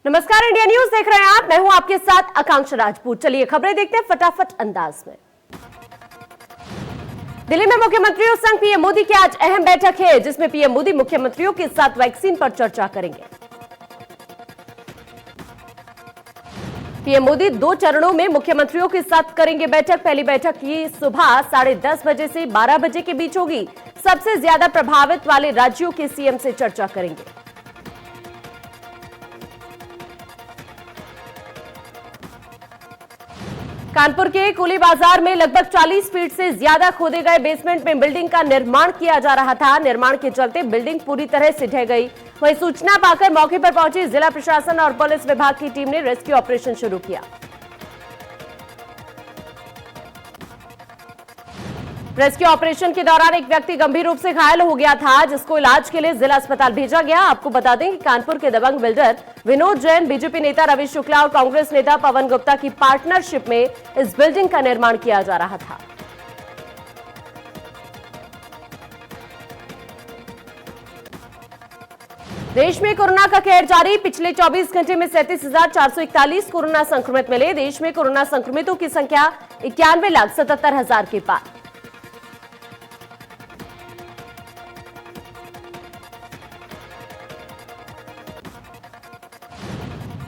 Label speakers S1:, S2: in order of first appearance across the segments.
S1: नमस्कार, India news देख रहे हैं आप। मैं हूं आपके साथ आकांक्षा राजपूत। चलिए खबरें देखते हैं फटाफट अंदाज में। दिल्ली में मुख्यमंत्रियों संग पीएम मोदी की आज अहम बैठक है, जिसमें पीएम मोदी मुख्यमंत्रियों के साथ वैक्सीन पर चर्चा करेंगे। पीएम मोदी 2 चरणों में मुख्यमंत्रियों के साथ करेंगे बैठक। पहली बैठक की सुबह 10:30 बजे से 12 बजे के बीच होगी। सबसे ज्यादा प्रभावित वाले राज्यों के सीएम से चर्चा करेंगे। कानपुर के कुली बाजार में लगभग 40 फीट से ज्यादा खोदे गए बेसमेंट में बिल्डिंग का निर्माण किया जा रहा था। निर्माण के चलते बिल्डिंग पूरी तरह से ढह गई। वहीं सूचना पाकर मौके पर पहुंची जिला प्रशासन और पुलिस विभाग की टीम ने रेस्क्यू ऑपरेशन शुरू किया। रेस्क्यू ऑपरेशन के दौरान एक व्यक्ति गंभीर रूप से घायल हो गया था, जिसको इलाज के लिए जिला अस्पताल भेजा गया। आपको बता दें कि कानपुर के दबंग बिल्डर विनोद जैन, बीजेपी नेता रवि शुक्ला और कांग्रेस नेता पवन गुप्ता की पार्टनरशिप में इस बिल्डिंग का निर्माण किया जा रहा था। देश में कोरोना का कहर जारी। पिछले 24 घंटे में 37,441 कोरोना संक्रमित मिले। देश में कोरोना संक्रमितों की संख्या 91,77,000 के पार।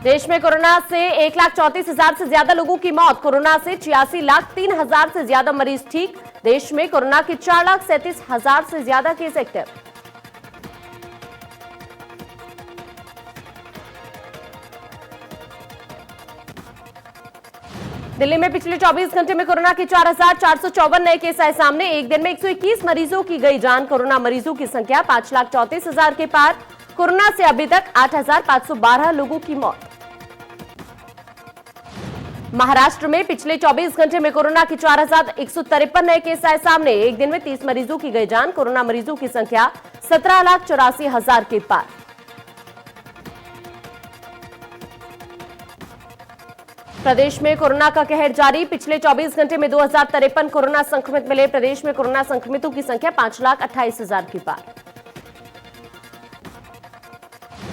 S1: देश में कोरोना से 1,34,000 से ज्यादा लोगों की मौत। कोरोना से 86,03,000 से ज्यादा मरीज ठीक। देश में कोरोना के 4,37,000 से ज्यादा केस एक्टिव। दिल्ली में पिछले 24 घंटे में कोरोना के 4,454 नए केस आए सामने। एक दिन में 121 मरीजों की गई जान। कोरोना मरीजों की संख्या 5,34,000 के पार। कोरोना से अभी तक 8,512 लोगों की मौत। महाराष्ट्र में पिछले 24 घंटे में कोरोना के 4,153 नए केस आए सामने। एक दिन में 30 मरीजों की गई जान। कोरोना मरीजों की संख्या 17,84,000 के पार। प्रदेश में कोरोना का कहर जारी। पिछले 24 घंटे में 2,053 कोरोना संक्रमित मिले। प्रदेश में कोरोना संक्रमितों की संख्या 5,28,000 के पार।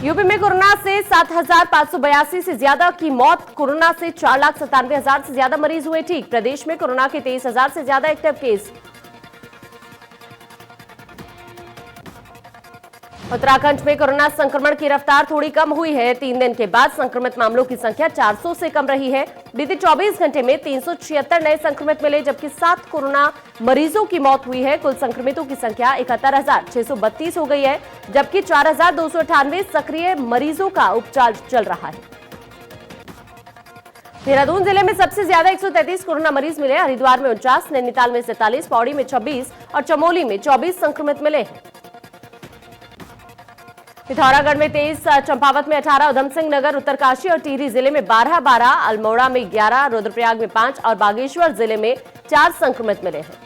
S1: यूपी में कोरोना से 7,582 से ज्यादा की मौत। कोरोना से 4,97,000 से ज्यादा मरीज हुए ठीक। प्रदेश में कोरोना के 23,000 से ज्यादा एक्टिव केस। उत्तराखंड में कोरोना संक्रमण की रफ्तार थोड़ी कम हुई है। 3 दिन के बाद संक्रमित मामलों की संख्या 400 से कम रही है। बीते 24 घंटे में 376 नए संक्रमित मिले, जबकि 7 कोरोना मरीजों की मौत हुई है। कुल संक्रमितों की संख्या 71,632 हो गई है, जबकि 4,298 सक्रिय मरीजों का उपचार चल रहा है। देहरादून जिले में सबसे ज्यादा 133 कोरोना मरीज मिले। हरिद्वार में 49, नैनीताल में 47, पौड़ी में 26 और चमोली में 24 संक्रमित मिले हैं। पिथौरागढ़ में 23, चंपावत में 18, उधमसिंह नगर, उत्तरकाशी और टिहरी जिले में 12, अल्मोड़ा में 11, रुद्रप्रयाग में 5 और बागेश्वर जिले में 4 संक्रमित मिले हैं।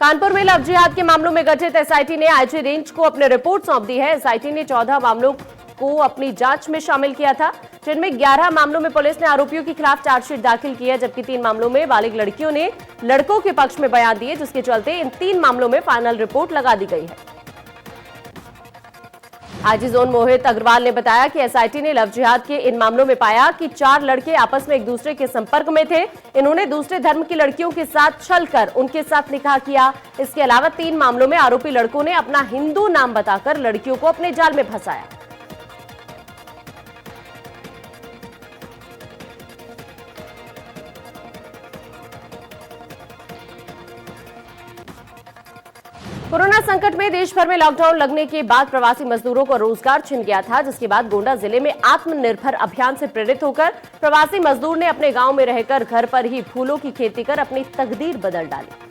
S1: कानपुर में लव जिहाद के मामलों में गठित एसआईटी ने आईजी रेंज को अपनी रिपोर्ट सौंप दी है। एसआईटी ने 14 मामलों को अपनी जांच में शामिल किया था, जिनमें 11 मामलों में पुलिस ने आरोपियों के खिलाफ चार्जशीट दाखिल की है, जबकि 3 मामलों में बालिग लड़कियों ने लड़कों के पक्ष में बयान दिए, जिसके चलते इन 3 मामलों में फाइनल रिपोर्ट लगा दी गई है। आईजी जोन मोहित अग्रवाल ने बताया कि एसआईटी ने लव जिहाद के इन मामलों में पाया कि 4 लड़के आपस में एक दूसरे के संपर्क में थे। इन्होंने दूसरे धर्म की लड़कियों के साथ छल कर उनके साथ निकाह किया। इसके अलावा 3 मामलों में आरोपी लड़कों ने अपना हिंदू नाम बताकर लड़कियों को अपने जाल में फंसाया। कोरोना संकट में देश भर में लॉकडाउन लगने के बाद प्रवासी मजदूरों को रोजगार छिन गया था, जिसके बाद गोंडा जिले में आत्मनिर्भर अभियान से प्रेरित होकर प्रवासी मजदूर ने अपने गांव में रहकर घर पर ही फूलों की खेती कर अपनी तकदीर बदल डाली।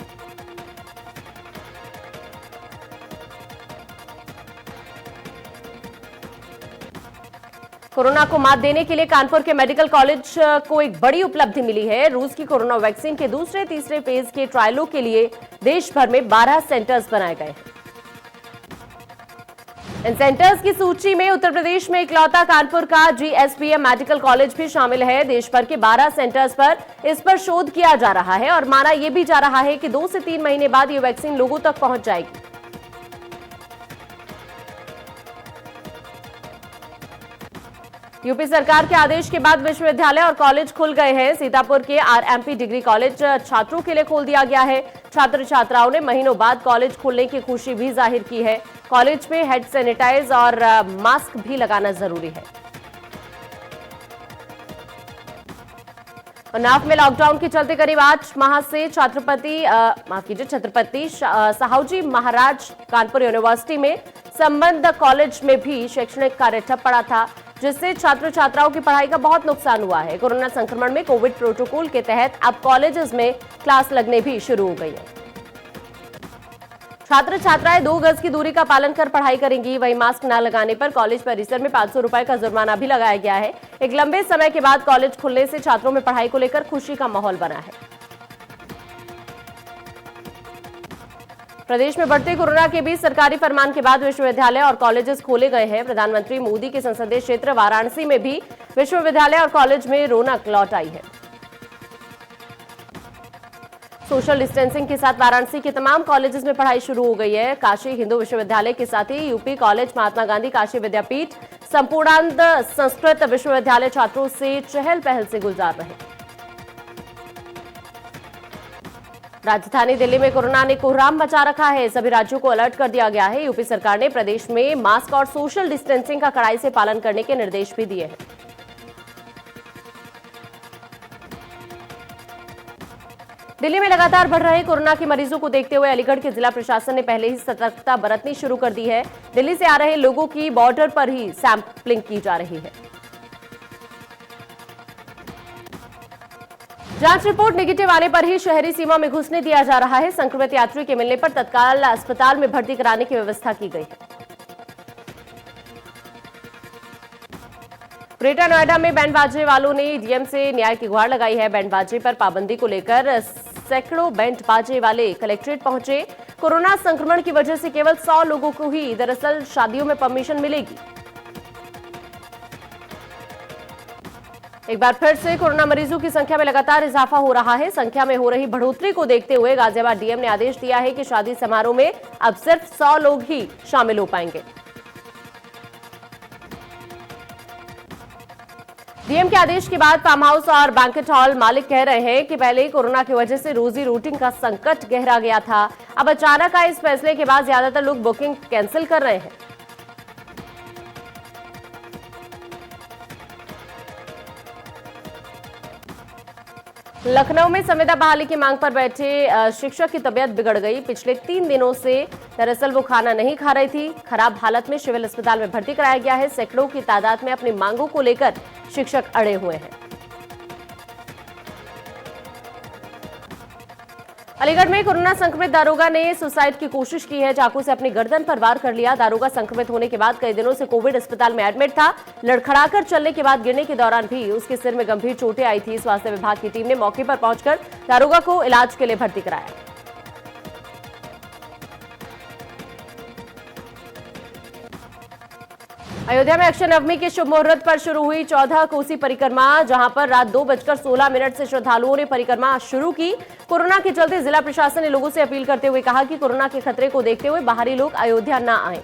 S1: कोरोना को मात देने के लिए कानपुर के मेडिकल कॉलेज को एक बड़ी उपलब्धि मिली है। रूस की कोरोना वैक्सीन के दूसरे तीसरे फेज के ट्रायलों के लिए देश भर में 12 सेंटर्स बनाए गए। इन सेंटर्स की सूची में उत्तर प्रदेश में इकलौता कानपुर का जीएसपीएम मेडिकल कॉलेज भी शामिल है। देश भर के 12 सेंटर्स पर इस पर शोध किया जा रहा है और माना यह भी जा रहा है कि 2 से 3 महीने बाद ये वैक्सीन लोगों तक पहुंच जाएगी। यूपी सरकार के आदेश के बाद विश्वविद्यालय और कॉलेज खुल गए हैं। सीतापुर के आरएमपी डिग्री कॉलेज छात्रों के लिए खोल दिया गया है। छात्र छात्राओं ने महीनों बाद कॉलेज खुलने की खुशी भी जाहिर की है। कॉलेज में हेड सैनिटाइज और मास्क भी लगाना जरूरी है। उन्नाव में लॉकडाउन के चलते करीब 8 माह से छत्रपति साहूजी महाराज कानपुर यूनिवर्सिटी में संबंध कॉलेज में भी शैक्षणिक कार्य ठप पड़ा था, जिससे छात्र छात्राओं की पढ़ाई का बहुत नुकसान हुआ है। कोरोना संक्रमण में कोविड प्रोटोकॉल के तहत अब कॉलेजेस में क्लास लगने भी शुरू हो गई है। छात्र छात्राएं 2 गज की दूरी का पालन कर पढ़ाई करेंगी। वहीं मास्क न लगाने पर कॉलेज परिसर में 500 रुपए का जुर्माना भी लगाया गया है। एक लंबे समय के बाद कॉलेज खुलने से छात्रों में पढ़ाई को लेकर खुशी का माहौल बना है। प्रदेश में बढ़ते कोरोना के बीच सरकारी फरमान के बाद विश्वविद्यालय और कॉलेजेस खोले गए हैं। प्रधानमंत्री मोदी के संसदीय क्षेत्र वाराणसी में भी विश्वविद्यालय और कॉलेज में रौनक लौट आई है। सोशल डिस्टेंसिंग के साथ वाराणसी के तमाम कॉलेजेस में पढ़ाई शुरू हो गई है। काशी हिंदू विश्वविद्यालय के साथ ही यूपी कॉलेज, महात्मा गांधी काशी विद्यापीठ, संपूर्णानंद संस्कृत विश्वविद्यालय छात्रों से चहल पहल से गुलजार रहे। राजधानी दिल्ली में कोरोना ने कोहराम मचा रखा है। सभी राज्यों को अलर्ट कर दिया गया है। यूपी सरकार ने प्रदेश में मास्क और सोशल डिस्टेंसिंग का कड़ाई से पालन करने के निर्देश भी दिए हैं। दिल्ली में लगातार बढ़ रहे कोरोना के मरीजों को देखते हुए अलीगढ़ के जिला प्रशासन ने पहले ही सतर्कता बरतनी शुरू कर दी है। दिल्ली से आ रहे लोगों की बॉर्डर पर ही सैंपलिंग की जा रही है। जांच रिपोर्ट नेगेटिव आने पर ही शहरी सीमा में घुसने दिया जा रहा है। संक्रमित यात्री के मिलने पर तत्काल अस्पताल में भर्ती कराने की व्यवस्था की गई है। ग्रेटर नोएडा में बैंड बाजे वालों ने डीएम से न्याय की गुहार लगाई है। बैंड बाजे पर पाबंदी को लेकर सैकड़ों बैंड बाजे वाले कलेक्ट्रेट पहुंचे। कोरोना संक्रमण की वजह से केवल 100 लोगों को ही दरअसल शादियों में परमिशन मिलेगी। एक बार फिर से कोरोना मरीजों की संख्या में लगातार इजाफा हो रहा है। संख्या में हो रही बढ़ोतरी को देखते हुए गाजियाबाद डीएम ने आदेश दिया है कि शादी समारोह में अब सिर्फ 100 लोग ही शामिल हो पाएंगे। डीएम के आदेश के बाद फार्म हाउस और बैंक्वेट हॉल मालिक कह रहे हैं कि पहले ही कोरोना की वजह से रोजी रोटी का संकट गहरा गया था। अब अचानक आए इस फैसले के बाद ज्यादातर लोग बुकिंग कैंसिल कर रहे हैं। लखनऊ में संविदा बहाली की मांग पर बैठे शिक्षक की तबीयत बिगड़ गई। पिछले 3 दिनों से दरअसल वो खाना नहीं खा रही थी। खराब हालत में सिविल अस्पताल में भर्ती कराया गया है। सैकड़ों की तादाद में अपनी मांगों को लेकर शिक्षक अड़े हुए हैं। अलीगढ़ में कोरोना संक्रमित दारोगा ने सुसाइड की कोशिश की है। चाकू से अपनी गर्दन पर वार कर लिया। दारोगा संक्रमित होने के बाद कई दिनों से कोविड अस्पताल में एडमिट था। लड़खड़ाकर चलने के बाद गिरने के दौरान भी उसके सिर में गंभीर चोटें आई थी। स्वास्थ्य विभाग की टीम ने मौके पर पहुंचकर दारोगा को इलाज के लिए भर्ती कराया। अयोध्या में अक्षय नवमी के शुभ मुहूर्त पर शुरू हुई 14 कोसी परिक्रमा, जहां पर रात 2:16 से श्रद्धालुओं ने परिक्रमा शुरू की। कोरोना के चलते जिला प्रशासन ने लोगों से अपील करते हुए कहा कि कोरोना के खतरे को देखते हुए बाहरी लोग अयोध्या न आएं।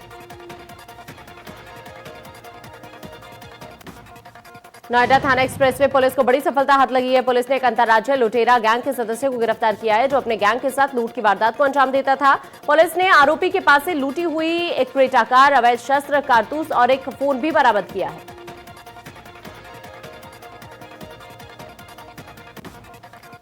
S1: नोएडा थाना एक्सप्रेसवे पुलिस को बड़ी सफलता हाथ लगी है। पुलिस ने एक अंतर्राज्यीय लुटेरा गैंग के सदस्य को गिरफ्तार किया है, जो अपने गैंग के साथ लूट की वारदात को अंजाम देता था। पुलिस ने आरोपी के पास से लूटी हुई एक क्रेटा कार, अवैध शस्त्र, कारतूस और एक फोन भी बरामद किया है।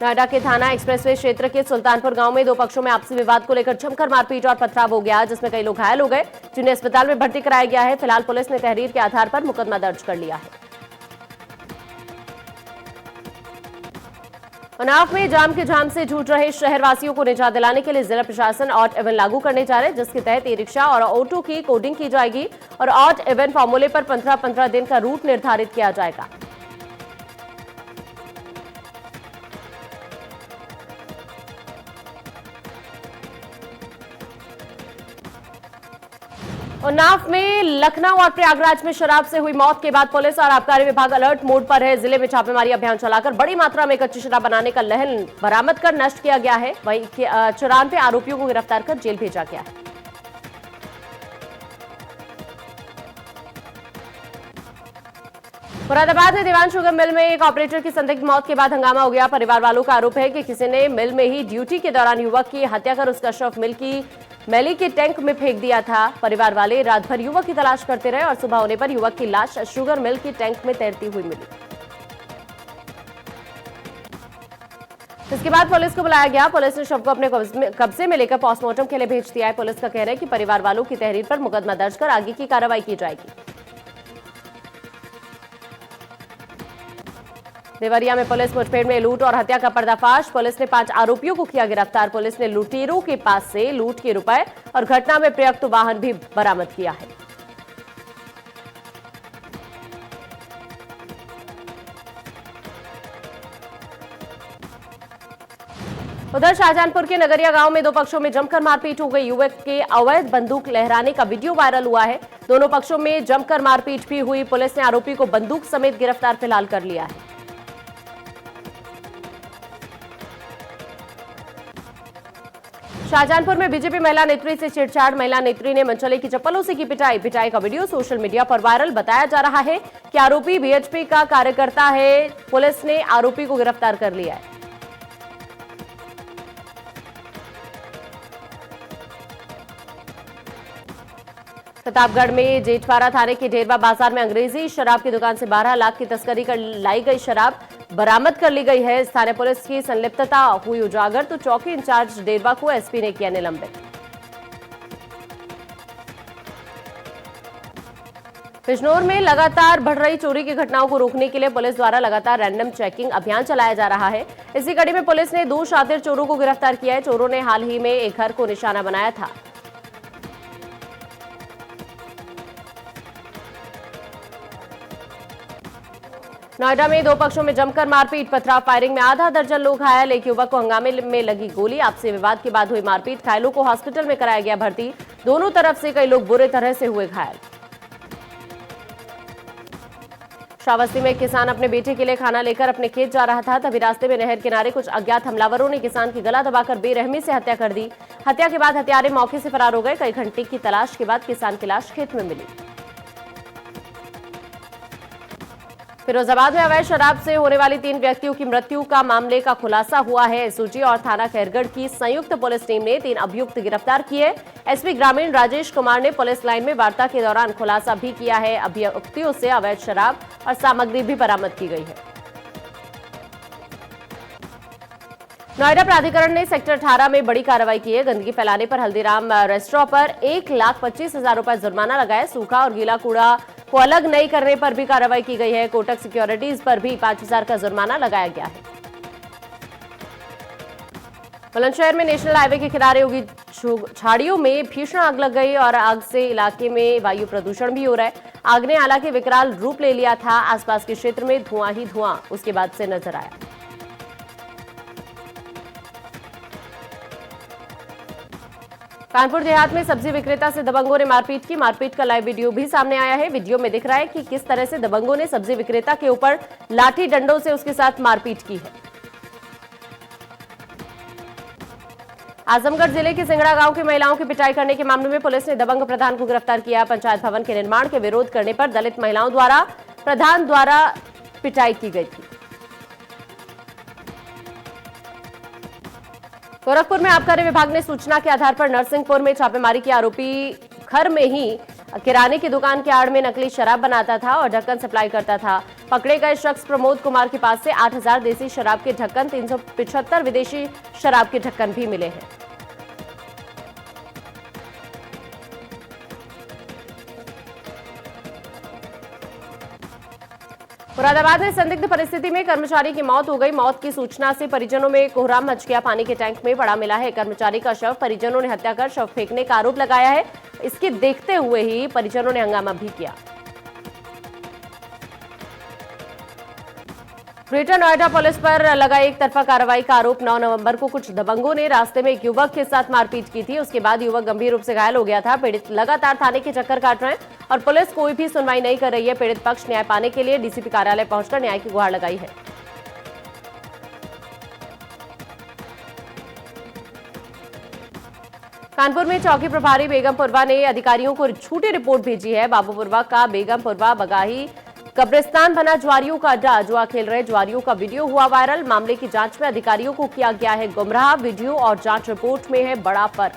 S1: नोएडा के थाना एक्सप्रेसवे क्षेत्र के सुल्तानपुर गांव में 2 पक्षों में आपसी विवाद को लेकर जमकर मारपीट और पथराव हो गया, जिसमें कई लोग घायल हो गए, जिन्हें अस्पताल में भर्ती कराया गया है। फिलहाल पुलिस ने तहरीर के आधार पर मुकदमा दर्ज कर लिया है। उन्नाव में जाम के झाम से जूझ रहे शहरवासियों को निजात दिलाने के लिए जिला प्रशासन ऑड इवन लागू करने जा रहे हैं, जिसके तहत ई रिक्शा और ऑटो की कोडिंग की जाएगी और ऑड इवन फॉर्मूले पर 15-15 दिन का रूट निर्धारित किया जाएगा। उन्नाव में, लखनऊ और प्रयागराज में शराब से हुई मौत के बाद पुलिस और आबकारी विभाग अलर्ट मोड पर है। जिले में छापेमारी अभियान चलाकर बड़ी मात्रा में कच्ची शराब बनाने का लहन बरामद कर नष्ट किया गया है। वहीं 94 आरोपियों को गिरफ्तार कर जेल भेजा गया है। मुरादाबाद में दीवान शुगर मिल में एक ऑपरेटर की संदिग्ध मौत के बाद हंगामा हो गया। परिवार वालों का आरोप है कि किसी ने मिल में ही ड्यूटी के दौरान युवक की हत्या कर उसका शव मिल की मैली के टैंक में फेंक दिया था। परिवार वाले रात भर युवक की तलाश करते रहे और सुबह होने पर युवक की लाश शुगर मिल की टैंक में तैरती हुई मिली। इसके बाद पुलिस को बुलाया गया। पुलिस ने शव को अपने कब्जे में लेकर पोस्टमार्टम के लिए भेज दिया है। पुलिस का कहना है कि परिवार वालों की तहरीर पर मुकदमा दर्ज कर आगे की कार्रवाई की जाएगी। देवरिया में पुलिस मुठभेड़ में लूट और हत्या का पर्दाफाश। पुलिस ने 5 आरोपियों को किया गिरफ्तार। पुलिस ने लुटेरों के पास से लूट के रुपए और घटना में प्रयुक्त वाहन भी बरामद किया है। उधर शाहजहांपुर के नगरिया गांव में 2 पक्षों में जमकर मारपीट हो गई। युवक के अवैध बंदूक लहराने का वीडियो वायरल हुआ है। दोनों पक्षों में जमकर मारपीट भी हुई। पुलिस ने आरोपी को बंदूक समेत गिरफ्तार फिलहाल कर लिया है। शाहजहांपुर में बीजेपी महिला नेत्री से छेड़छाड़। महिला नेत्री ने मनचले की चप्पलों से की पिटाई। पिटाई का वीडियो सोशल मीडिया पर वायरल। बताया जा रहा है कि आरोपी बीएचपी का कार्यकर्ता है। पुलिस ने आरोपी को गिरफ्तार कर लिया है। प्रतापगढ़ में जेठवारा थाने के ढेरवा बाजार में अंग्रेजी शराब की दुकान से 12 लाख की तस्करी कर लाई गई शराब बरामद कर ली गई है। स्थानीय पुलिस की संलिप्तता हुई उजागर तो चौकी इंचार्ज ढेरवा को एसपी ने किया निलंबित। बिजनौर में लगातार बढ़ रही चोरी की घटनाओं को रोकने के लिए पुलिस द्वारा लगातार रैंडम चेकिंग अभियान चलाया जा रहा है। इसी कड़ी में पुलिस ने 2 शातिर चोरों को गिरफ्तार किया है। चोरों ने हाल ही में एक घर को निशाना बनाया था। नोएडा में 2 पक्षों में जमकर मारपीट। पथराव फायरिंग में आधा दर्जन लोग घायल। एक युवक को हंगामे में लगी गोली। आपसी विवाद के बाद हुई मारपीट। घायलों को हॉस्पिटल में कराया गया भर्ती। दोनों तरफ से कई लोग बुरे तरह से हुए घायल। श्रावस्ती में एक किसान अपने बेटे के लिए खाना लेकर अपने खेत जा रहा था। तभी रास्ते में नहर किनारे कुछ अज्ञात हमलावरों ने किसान की गला दबाकर बेरहमी से हत्या कर दी। हत्या के बाद हत्यारे मौके से फरार हो गए। कई घंटे की तलाश के बाद किसान की लाश खेत में मिली। फिरोजाबाद में अवैध शराब से होने वाली 3 व्यक्तियों की मृत्यु का मामले का खुलासा हुआ है। एसओजी और थाना खैरगढ़ की संयुक्त पुलिस टीम ने 3 अभियुक्त गिरफ्तार किए। एसपी ग्रामीण राजेश कुमार ने पुलिस लाइन में वार्ता के दौरान खुलासा भी किया है। अभियुक्तों से अवैध शराब और सामग्री भी बरामद की गई है। नोएडा प्राधिकरण ने सेक्टर 18 में बड़ी कार्रवाई की है। गंदगी फैलाने पर हल्दीराम रेस्टोरेंट पर 1,25,000 रुपए जुर्माना लगाया। सूखा और गीला कूड़ा को अलग नहीं करने पर भी कार्रवाई की गई है। कोटक सिक्योरिटीज पर भी 5,000 का जुर्माना लगाया गया है। बुलंदशहर में नेशनल हाईवे के किनारे होगी झाड़ियों में भीषण आग लग गई और आग से इलाके में वायु प्रदूषण भी हो रहा है। आग ने हालांकि विकराल रूप ले लिया था। आसपास के क्षेत्र में धुआं ही धुआं उसके बाद से नजर आया। कानपुर देहात में सब्जी विक्रेता से दबंगों ने मारपीट की। मारपीट का लाइव वीडियो भी सामने आया है। वीडियो में दिख रहा है कि किस तरह से दबंगों ने सब्जी विक्रेता के ऊपर लाठी डंडों से उसके साथ मारपीट की है। आजमगढ़ जिले के सिंगड़ा गांव की महिलाओं की पिटाई करने के मामले में पुलिस ने दबंग प्रधान को गिरफ्तार किया। पंचायत भवन के निर्माण के विरोध करने पर दलित महिलाओं द्वारा प्रधान द्वारा पिटाई की गई थी। गोरखपुर में आबकारी विभाग ने सूचना के आधार पर नरसिंहपुर में छापेमारी की। आरोपी घर में ही किराने की दुकान के आड़ में नकली शराब बनाता था और ढक्कन सप्लाई करता था। पकड़े गए शख्स प्रमोद कुमार के पास से 8,000 देसी शराब के ढक्कन, 375 विदेशी शराब के ढक्कन भी मिले हैं। मुरादाबाद में संदिग्ध परिस्थिति में कर्मचारी की मौत हो गई। मौत की सूचना से परिजनों में कोहराम मच गया। पानी के टैंक में पड़ा मिला है कर्मचारी का शव। परिजनों ने हत्या कर शव फेंकने का आरोप लगाया है। इसके देखते हुए ही परिजनों ने हंगामा भी किया। ग्रेटर नोएडा पुलिस पर लगा एक तरफा कार्रवाई का आरोप। 9 नवंबर को कुछ दबंगों ने रास्ते में एक युवक के साथ मारपीट की थी। उसके बाद युवक गंभीर रूप से घायल हो गया था। पीड़ित लगातार थाने के चक्कर काट रहे हैं और पुलिस कोई भी सुनवाई नहीं कर रही है। पीड़ित पक्ष न्याय पाने के लिए डीसीपी कार्यालय पहुंचकर न्याय की गुहार लगाई है। कानपुर में चौकी प्रभारी बेगमपुरवा ने अधिकारियों को झूठी रिपोर्ट भेजी है। बाबूपुरवा का बेगमपुरवा बगाही कब्रिस्तान बना जुआरियों का अड्डा, जुआ खेल रहे जुआरियों का वीडियो हुआ वायरल। मामले की जांच में अधिकारियों को किया गया है गुमराह। वीडियो और जांच रिपोर्ट में है बड़ा फर्क।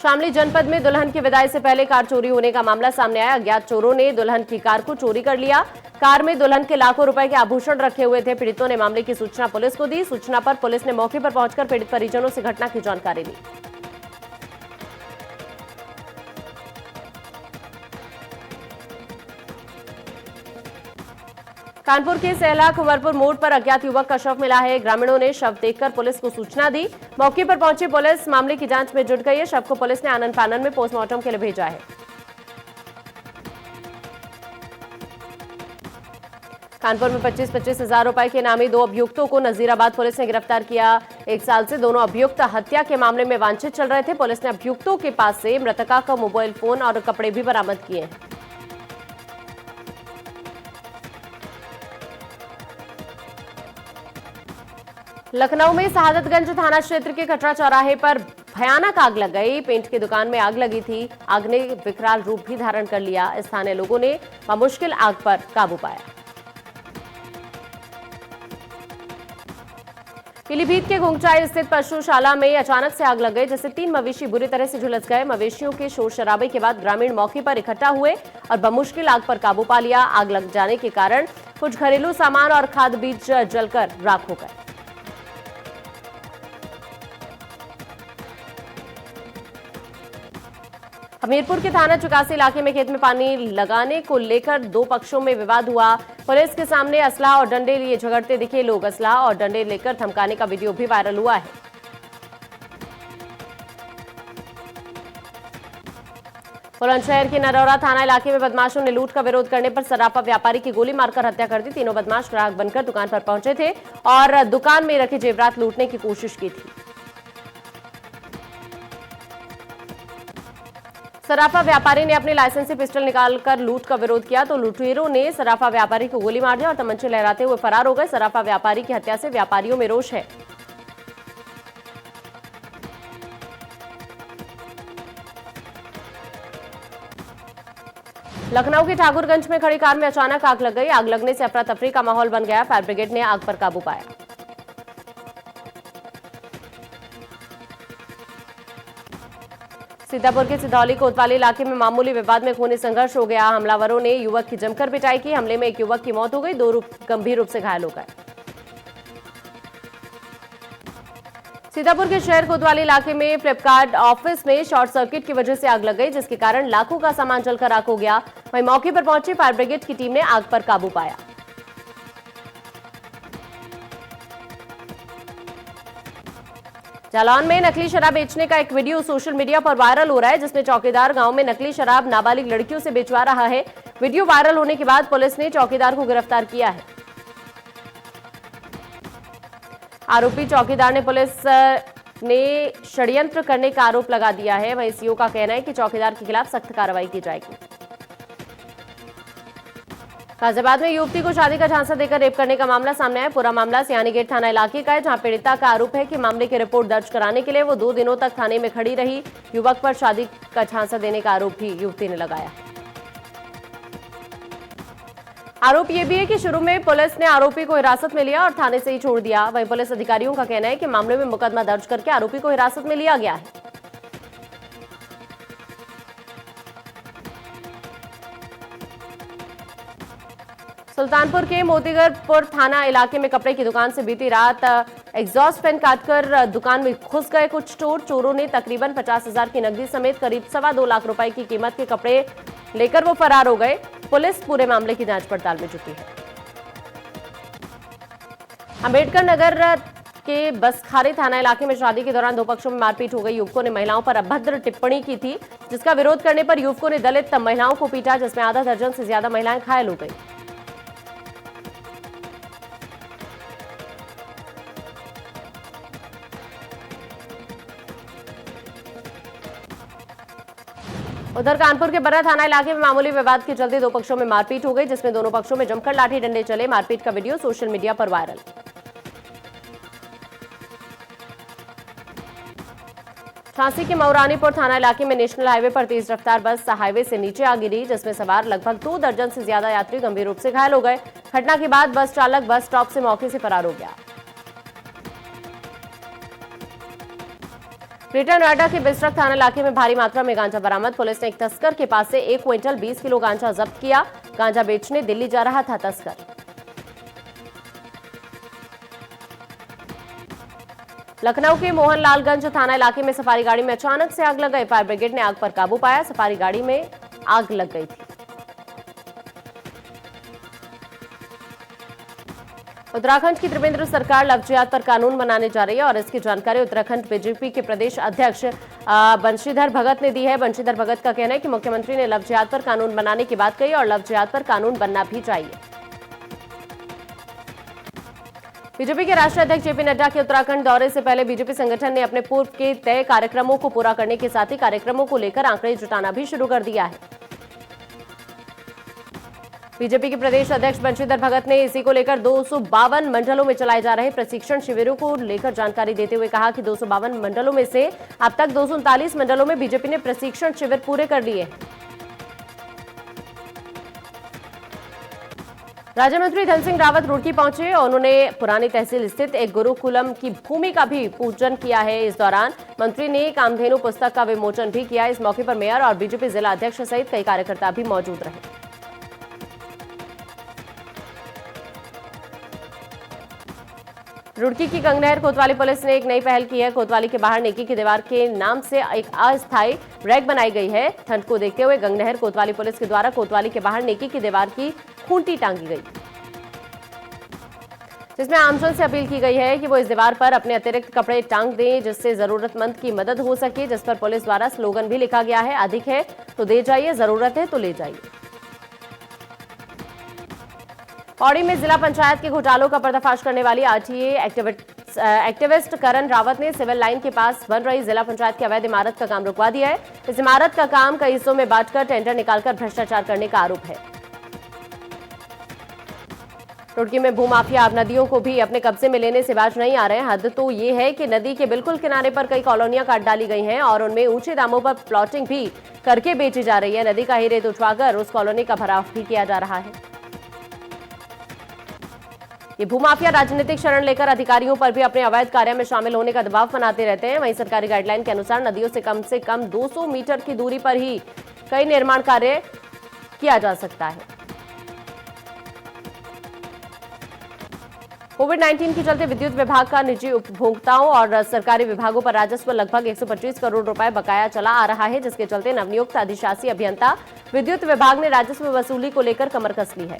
S1: शामली जनपद में दुल्हन की विदाई से पहले कार चोरी होने का मामला सामने आया। अज्ञात चोरों ने दुल्हन की कार को चोरी कर लिया। कार में दुल्हन के लाखों रुपए के आभूषण रखे हुए थे। पीड़ितों ने मामले की सूचना पुलिस को दी। सूचना पर पुलिस ने मौके पर पहुंचकर पीड़ित परिजनों से घटना की जानकारी ली। कानपुर के सहला कुंवरपुर मोड़ पर अज्ञात युवक का शव मिला है। ग्रामीणों ने शव देखकर पुलिस को सूचना दी। मौके पर पहुंची पुलिस मामले की जांच में जुट गई है। शव को पुलिस ने आनन फानन में पोस्टमार्टम के लिए भेजा है। कानपुर में 25-25 हजार रुपए के इनामी 2 अभियुक्तों को नजीराबाद पुलिस ने गिरफ्तार किया। 1 साल से दोनों अभियुक्त हत्या के मामले में वांछित चल रहे थे। पुलिस ने अभियुक्तों के पास से मृतका का मोबाइल फोन और कपड़े भी बरामद किए हैं। लखनऊ में शहादतगंज थाना क्षेत्र के कटरा चौराहे पर भयानक आग लग गई। पेंट की दुकान में आग लगी थी। आग ने विकराल रूप भी धारण कर लिया। स्थानीय लोगों ने बामुश्किल आग पर काबू पाया। पीलीभीत के घोंगचाई स्थित पशुशाला में अचानक से आग लग गई, जिससे 3 मवेशी बुरी तरह से झुलस गए। मवेशियों के शोर शराबे के बाद ग्रामीण मौके पर इकट्ठा हुए और बामुश्किल आग पर काबू पा लिया। आग लग जाने के कारण कुछ घरेलू सामान और खाद बीज जलकर राख हो गए। हमीरपुर के थाना चुकासी इलाके में खेत में पानी लगाने को लेकर 2 पक्षों में विवाद हुआ। पुलिस के सामने असला और डंडे लिए झगड़ते दिखे लोग। असला और डंडे लेकर धमकाने का वीडियो भी वायरल हुआ है। बुलंदशहर के नरौरा थाना इलाके में बदमाशों ने लूट का विरोध करने पर सराफा व्यापारी की गोली मारकर हत्या कर दी। तीनों बदमाश ग्राहक बनकर दुकान पर पहुंचे थे और दुकान में रखे जेवरात लूटने की कोशिश की थी। सराफा व्यापारी ने अपनी लाइसेंस से पिस्टल निकालकर लूट का विरोध किया तो लुटेरों ने सराफा व्यापारी को गोली मार दिया और तमंचे लहराते हुए फरार हो गए। सराफा व्यापारी की हत्या से व्यापारियों में रोष है। लखनऊ के ठाकुरगंज में खड़ी कार में अचानक आग लग गई। आग लगने से अफरा तफरी का माहौल बन गया। फायर ब्रिगेड ने आग पर काबू पाया। सीतापुर के सिधौली कोतवाली इलाके में मामूली विवाद में खूनी संघर्ष हो गया। हमलावरों ने युवक की जमकर पिटाई की। हमले में एक युवक की मौत हो गई, 2 गंभीर रूप से घायल हो गए। सीतापुर के शहर कोतवाली इलाके में फ्लिपकार्ट ऑफिस में शॉर्ट सर्किट की वजह से आग लग गई, जिसके कारण लाखों का सामान जलकर राख हो गया। वहीं मौके पर पहुंची फायर ब्रिगेड की टीम ने आग पर काबू पाया। जालौन में नकली शराब बेचने का एक वीडियो सोशल मीडिया पर वायरल हो रहा है, जिसमें चौकीदार गांव में नकली शराब नाबालिग लड़कियों से बेचवा रहा है। वीडियो वायरल होने के बाद पुलिस ने चौकीदार को गिरफ्तार किया है। आरोपी चौकीदार ने पुलिस ने षड्यंत्र करने का आरोप लगा दिया है। वहीं सीओ का कहना है कि चौकीदार के खिलाफ सख्त कार्रवाई की जाएगी। गाजियाबाद में युवती को शादी का झांसा देकर रेप करने का मामला सामने आया। पूरा मामला सियानी गेट थाना इलाके का है, जहां पीड़िता का आरोप है कि मामले की रिपोर्ट दर्ज कराने के लिए वो 2 दिनों तक थाने में खड़ी रही। युवक पर शादी का झांसा देने का आरोप भी युवती ने लगाया। आरोप यह भी है कि शुरू में पुलिस ने आरोपी को हिरासत में लिया और थाने से ही छोड़ दिया। वहीं पुलिस अधिकारियों का कहना है कि मामले में मुकदमा दर्ज करके आरोपी को हिरासत में लिया गया है। सुल्तानपुर के मोतीगरपुर थाना इलाके में कपड़े की दुकान से बीती रात एग्जॉस्ट फैन काटकर दुकान में घुस गए कुछ चोर। चोरों ने तकरीबन 50,000 की नकदी समेत करीब 2.25 लाख रुपए की कीमत के कपड़े लेकर वो फरार हो गए। पुलिस पूरे मामले की जांच पड़ताल में जुटी है। अंबेडकर नगर के बसखारी थाना इलाके में शादी के दौरान 2 पक्षों में मारपीट हो गई। युवकों ने महिलाओं पर अभद्र टिप्पणी की थी, जिसका विरोध करने पर युवकों ने दलित महिलाओं को पीटा, जिसमें आधा दर्जन से ज्यादा महिलाएं घायल हो गई। उधर कानपुर के बर्रा थाना इलाके में मामूली विवाद के चलते 2 पक्षों में मारपीट हो गई, जिसमें दोनों पक्षों में जमकर लाठी डंडे चले। मारपीट का वीडियो सोशल मीडिया पर वायरल। झांसी के मऊरानीपुर थाना इलाके में नेशनल हाईवे पर तेज रफ्तार बस हाईवे से नीचे आ गिरी, जिसमें सवार लगभग 2 दर्जन से ज्यादा यात्री गंभीर रूप से घायल हो गए। घटना के बाद बस चालक बस स्टॉप से मौके से फरार हो गया। ग्रेटर नोएडा के बिसरख थाना इलाके में भारी मात्रा में गांजा बरामद। पुलिस ने एक तस्कर के पास से 1 क्विंटल 20 किलो गांजा जब्त किया। गांजा बेचने दिल्ली जा रहा था तस्कर। लखनऊ के मोहनलालगंज थाना इलाके में सफारी गाड़ी में अचानक से आग लग गई। फायर ब्रिगेड ने आग पर काबू पाया। सफारी गाड़ी में आग लग गई थी। उत्तराखंड की त्रिवेंद्र सरकार लव जिहाद पर कानून बनाने जा रही है और इसकी जानकारी उत्तराखंड बीजेपी के प्रदेश अध्यक्ष बंशीधर भगत ने दी है। बंशीधर भगत का कहना है कि मुख्यमंत्री ने लव जिहाद पर कानून बनाने की बात कही और लव जिहाद पर कानून बनना भी चाहिए। बीजेपी के राष्ट्रीय अध्यक्ष जेपी नड्डा के उत्तराखंड दौरे से पहले बीजेपी संगठन ने अपने पूर्व के तय कार्यक्रमों को पूरा करने के साथ ही कार्यक्रमों को लेकर आंकड़े जुटाना भी शुरू कर दिया है। बीजेपी के प्रदेश अध्यक्ष बंशीधर भगत ने इसी को लेकर 252 मंडलों में चलाए जा रहे प्रशिक्षण शिविरों को लेकर जानकारी देते हुए कहा कि 252 मंडलों में से अब तक 239 मंडलों में बीजेपी ने प्रशिक्षण शिविर पूरे कर लिए हैं। राज्य मंत्री धन सिंह रावत रुड़की पहुंचे और उन्होंने पुरानी तहसील स्थित एक गुरुकुलम की भूमि का भी पूजन किया है। इस दौरान मंत्री ने कामधेनु पुस्तक का विमोचन भी किया। इस मौके पर मेयर और बीजेपी जिला अध्यक्ष सहित कई कार्यकर्ता भी मौजूद रहे। रुड़की की गंगनहर कोतवाली पुलिस ने एक नई पहल की है। कोतवाली के बाहर नेकी की दीवार के नाम से एक अस्थायी रैक बनाई गई है। ठंड को देखते हुए गंगनहर कोतवाली पुलिस के द्वारा कोतवाली के बाहर नेकी की दीवार की खूंटी टांगी गई, जिसमें आमजन से अपील की गई है कि वो इस दीवार पर अपने अतिरिक्त कपड़े टांग दें, जिससे जरूरतमंद की मदद हो सके। जिस पर पुलिस द्वारा स्लोगन भी लिखा गया है, अधिक है तो दे जाइए, जरूरत है तो ले जाइए। पौड़ी में जिला पंचायत के घोटालों का पर्दाफाश करने वाली आरटीए एक्टिविस्ट करण रावत ने सिविल लाइन के पास बन रही जिला पंचायत की अवैध इमारत का काम रुकवा दिया है। इस इमारत का काम कई हिस्सों में बांटकर टेंडर निकालकर भ्रष्टाचार करने का आरोप है। रुड़की में भूमाफिया अब नदियों को भी अपने कब्जे में लेने से बाज नहीं आ रहे हैं। हद तो ये है कि नदी के बिल्कुल किनारे पर कई कॉलोनियां काट डाली गई हैं और उनमें ऊंचे दामों पर प्लॉटिंग भी करके बेची जा रही है। नदी का ही रेत उठवाकर उस कॉलोनी का भराव भी किया जा रहा है। ये भूमाफिया राजनीतिक शरण लेकर अधिकारियों पर भी अपने अवैध कार्य में शामिल होने का दबाव बनाते रहते हैं। वहीं सरकारी गाइडलाइन के अनुसार नदियों से कम 200 मीटर की दूरी पर ही कई निर्माण कार्य किया जा सकता है। कोविड-19 के चलते विद्युत विभाग का निजी उपभोक्ताओं और सरकारी विभागों पर राजस्व लगभग 125 करोड़ रुपए बकाया चला आ रहा है, जिसके चलते नवनियुक्त अधिशासी अभियंता विद्युत विभाग ने राजस्व वसूली को लेकर कमर कस ली है।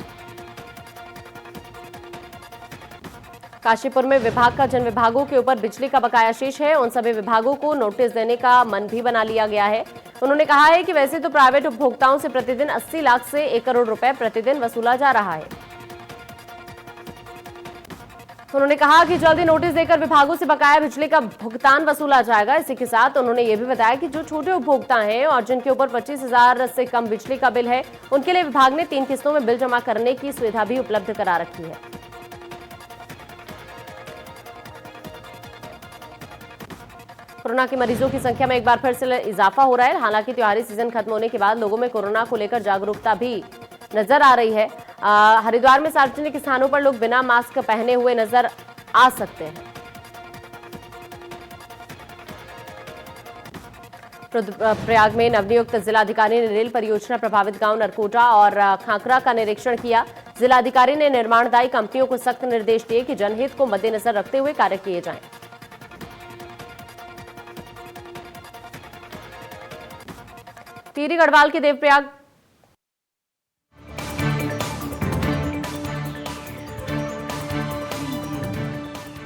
S1: काशीपुर में विभाग का जिन विभागों के ऊपर बिजली का बकाया शेष है, उन सभी विभागों को नोटिस देने का मन भी बना लिया गया है। उन्होंने कहा है कि वैसे तो प्राइवेट उपभोक्ताओं से प्रतिदिन 80 लाख से 1 करोड़ रुपए प्रतिदिन वसूला जा रहा है। उन्होंने कहा कि जल्दी नोटिस देकर विभागों से बकाया बिजली का भुगतान वसूला जाएगा। इसी के साथ उन्होंने ये भी बताया कि जो छोटे उपभोक्ता हैं और जिनके ऊपर 25,000 से कम बिजली का बिल है, उनके लिए विभाग ने 3 किस्तों में बिल जमा करने की सुविधा भी उपलब्ध करा रखी है। कोरोना के मरीजों की संख्या में एक बार फिर से इजाफा हो रहा है। हालांकि त्योहारी सीजन खत्म होने के बाद लोगों में कोरोना को लेकर जागरूकता भी नजर आ रही है। हरिद्वार में सार्वजनिक स्थानों पर लोग बिना मास्क पहने हुए नजर आ सकते हैं। प्रयाग में नवनियुक्त जिलाधिकारी ने रेल परियोजना प्रभावित गांव नरकोटा और खाकरा का निरीक्षण किया। जिलाधिकारी ने निर्माणदायी कंपनियों को सख्त निर्देश दिए कि जनहित को मद्देनजर रखते हुए कार्य किए जाएं। टिहरी गढ़वाल के देवप्रयाग